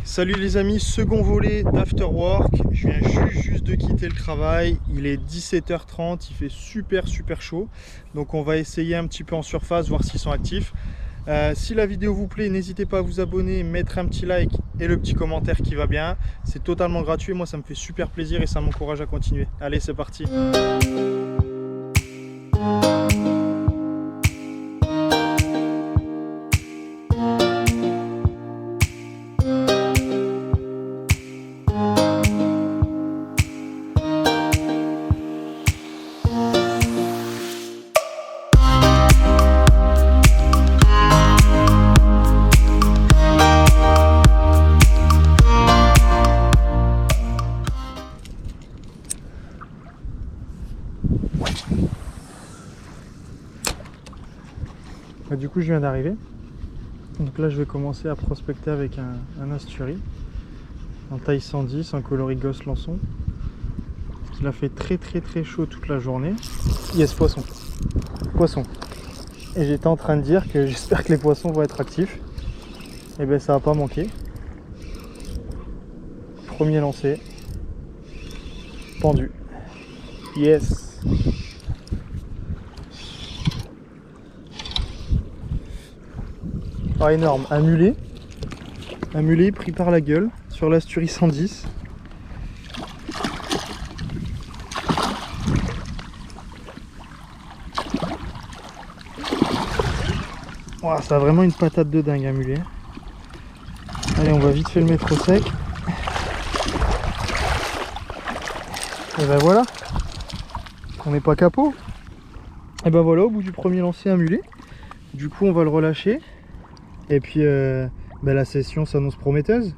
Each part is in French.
Salut les amis, second volet d'Afterwork. Je viens juste de quitter le travail. Il est 17h30, il fait super chaud. Donc on va essayer un petit peu en surface, voir s'ils sont actifs. Si la vidéo vous plaît, n'hésitez pas à vous abonner, mettre un petit like et le petit commentaire qui va bien. C'est totalement gratuit, moi ça me fait super plaisir et ça m'encourage à continuer. Allez, c'est parti. Du coup, je viens d'arriver. Donc là, je vais commencer à prospecter avec un Astury en taille 110, un coloris Gosse Lançon. Il a fait très chaud toute la journée. Yes, poisson. Poisson. Et j'étais en train de dire que j'espère que les poissons vont être actifs. Et bien, ça va pas manquer. Premier lancé. Pendu. Yes. Ah, énorme. Un mulet. Un mulet pris par la gueule sur l'Astury 110. Wow, ça a vraiment une patate de dingue, un mulet. Allez, on va vite fait le mettre au sec. Et ben voilà. On n'est pas capot. Et ben voilà, au bout du premier lancer, un mulet. Du coup, on va le relâcher. Et puis, la session s'annonce prometteuse.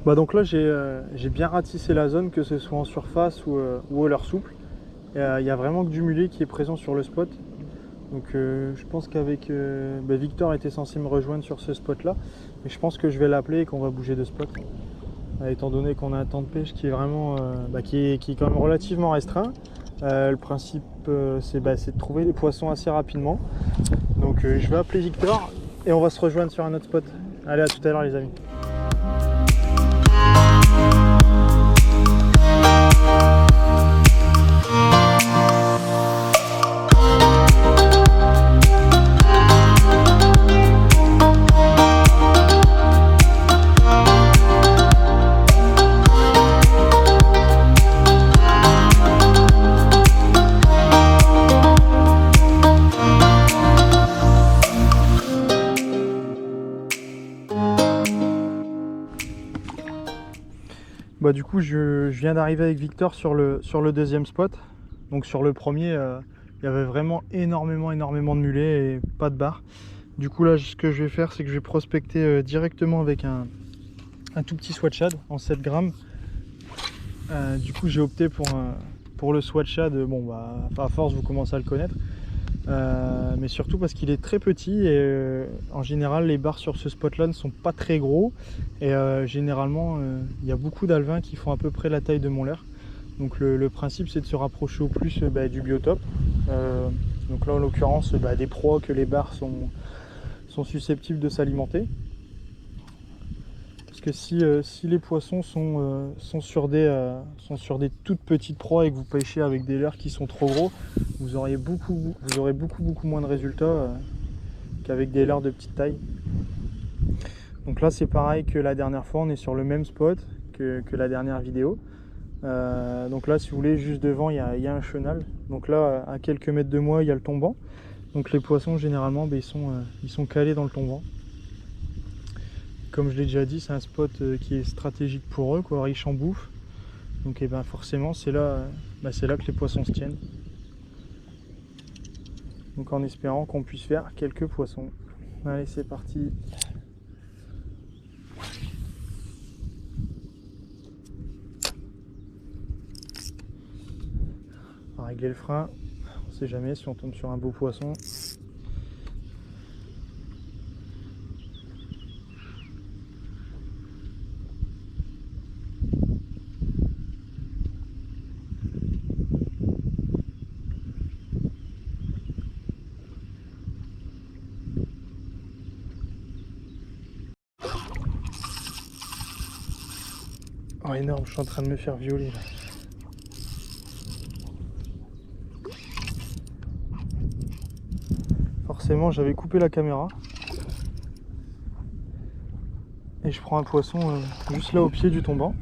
Donc là, j'ai bien ratissé la zone, que ce soit en surface ou au leurre souple. Il y a vraiment que du mulet qui est présent sur le spot. Donc je pense qu'avec Victor était censé me rejoindre sur ce spot là, mais je pense que je vais l'appeler et qu'on va bouger de spot, étant donné qu'on a un temps de pêche qui est vraiment qui est quand même relativement restreint. Le principe c'est de trouver des poissons assez rapidement. Donc je vais appeler Victor et on va se rejoindre sur un autre spot. Allez, à tout à l'heure les amis. Du coup je viens d'arriver avec Victor sur le deuxième spot. Donc sur le premier il y avait vraiment énormément de mulets et pas de barre. Du coup là ce que je vais faire, c'est que je vais prospecter directement avec un tout petit swat shad en 7 grammes. Du coup j'ai opté pour le swat shad. À force vous commencez à le connaître. Mais surtout parce qu'il est très petit et en général les bars sur ce spot là ne sont pas très gros et généralement il y a beaucoup d'alevins qui font à peu près la taille de mon leurre. Donc le principe c'est de se rapprocher au plus du biotope. Donc là en l'occurrence des proies que les bars sont susceptibles de s'alimenter. Parce que si les poissons sont sur des toutes petites proies et que vous pêchez avec des leurres qui sont trop gros, vous aurez beaucoup moins de résultats qu'avec des leurres de petite taille. Donc là c'est pareil que la dernière fois, on est sur le même spot que la dernière vidéo. Donc là si vous voulez, juste devant il y a un chenal. Donc là à quelques mètres de moi il y a le tombant. Donc les poissons généralement ils sont calés dans le tombant. Comme je l'ai déjà dit, c'est un spot qui est stratégique pour eux, quoi, riche en bouffe. Donc forcément c'est là que les poissons se tiennent. Donc en espérant qu'on puisse faire quelques poissons. Allez, c'est parti. On va régler le frein. On sait jamais si on tombe sur un beau poisson. Oh énorme, je suis en train de me faire violer là. Forcément j'avais coupé la caméra. Et je prends un poisson juste là au pied du tombant.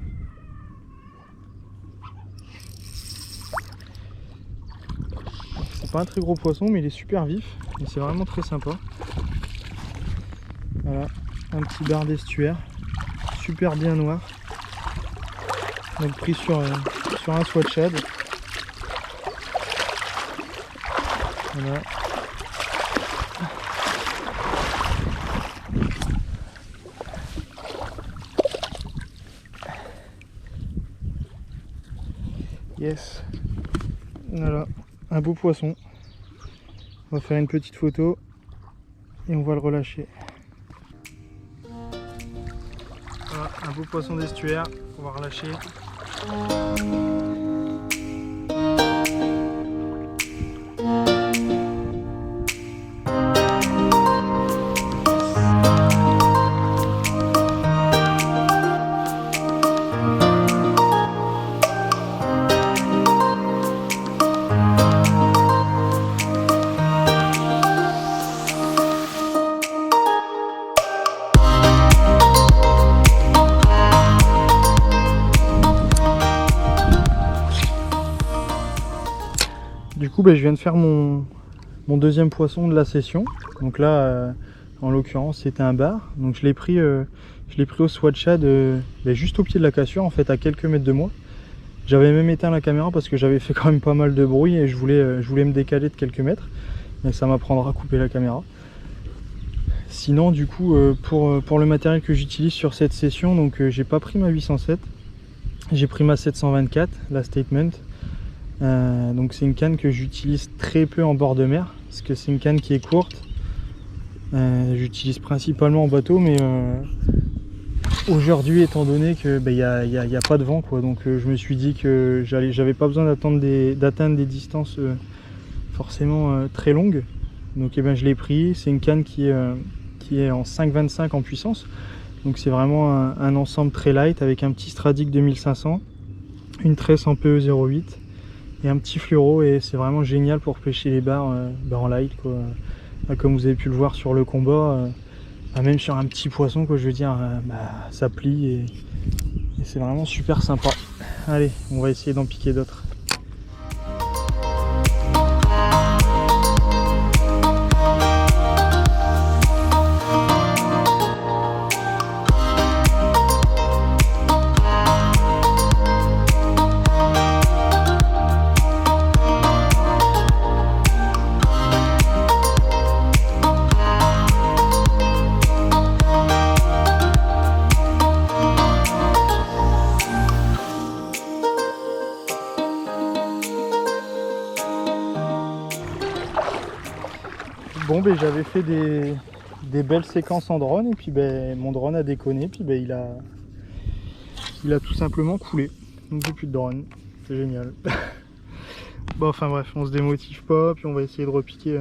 C'est pas un très gros poisson mais il est super vif. Et c'est vraiment très sympa. Voilà, un petit bar d'estuaire. Super bien noir. Donc pris sur un swat shad. Voilà. Yes. Voilà, un beau poisson. On va faire une petite photo et on va le relâcher. Voilà, un beau poisson d'estuaire. On va relâcher. Du coup, je viens de faire mon deuxième poisson de la session. Donc là, en l'occurrence, c'était un bar. Donc je l'ai pris au swat shad juste au pied de la cassure, en fait, à quelques mètres de moi. J'avais même éteint la caméra parce que j'avais fait quand même pas mal de bruit et je voulais me décaler de quelques mètres. Mais ça m'apprendra à couper la caméra. Sinon, du coup, pour le matériel que j'utilise sur cette session, donc j'ai pas pris ma 807. J'ai pris ma 724, la Statement. Donc c'est une canne que j'utilise très peu en bord de mer parce que c'est une canne qui est courte. J'utilise principalement en bateau, mais aujourd'hui, étant donné que y a pas de vent, quoi, donc je me suis dit que j'avais pas besoin d'atteindre des distances forcément très longues. Donc je l'ai pris. C'est une canne qui est en 5,25 en puissance. Donc c'est vraiment un ensemble très light avec un petit Stradic 2500, une tresse en PE 08 et un petit fluoro, et c'est vraiment génial pour pêcher les bars en light, quoi. Comme vous avez pu le voir sur le combat, même sur un petit poisson, quoi, je veux dire, ça plie et c'est vraiment super sympa. Allez, on va essayer d'en piquer d'autres. Bon, j'avais fait des belles séquences en drone et puis mon drone a déconné, puis il a tout simplement coulé. Donc j'ai plus de drone, c'est génial. Bon, enfin bref, on se démotive pas, puis on va essayer de repiquer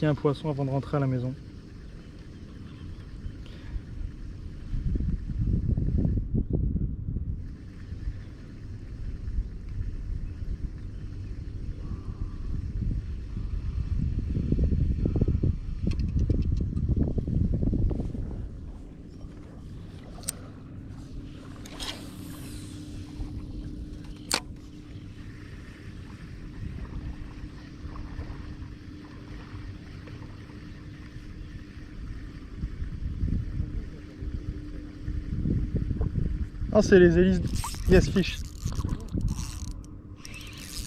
un poisson avant de rentrer à la maison. Ah, c'est les hélices. Yes, fish.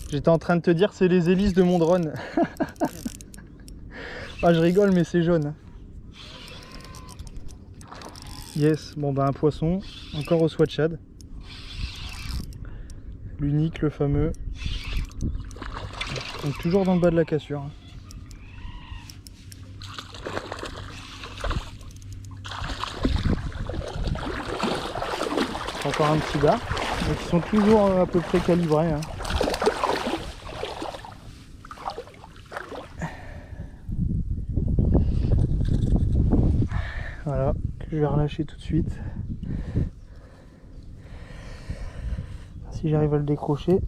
J'étais en train de te dire, c'est les hélices de mon drone. Ah, je rigole, mais c'est jaune. Yes, bon un poisson, encore au swat shad. L'unique, le fameux. Donc toujours dans le bas de la cassure. Encore un petit bar. Donc ils sont toujours à peu près calibrés, hein. Voilà, que je vais relâcher tout de suite. si j'arrive à le décrocher.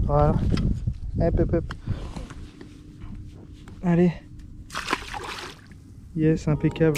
Voilà. Hop, hop, hop. Allez. Yes, impeccable.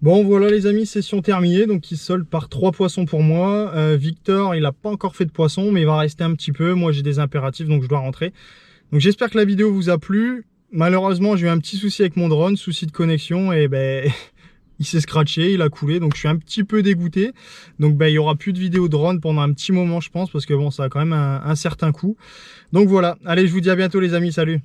Bon voilà les amis, session terminée, donc il se solde par 3 poissons pour moi. Victor, il n'a pas encore fait de poisson, mais il va rester un petit peu. Moi j'ai des impératifs, donc je dois rentrer. Donc j'espère que la vidéo vous a plu. Malheureusement j'ai eu un petit souci avec mon drone, souci de connexion, et ben il s'est scratché, il a coulé, donc je suis un petit peu dégoûté. Donc ben, il n'y aura plus de vidéo drone pendant un petit moment je pense, parce que bon ça a quand même un certain coût. Donc voilà, allez je vous dis à bientôt les amis, salut.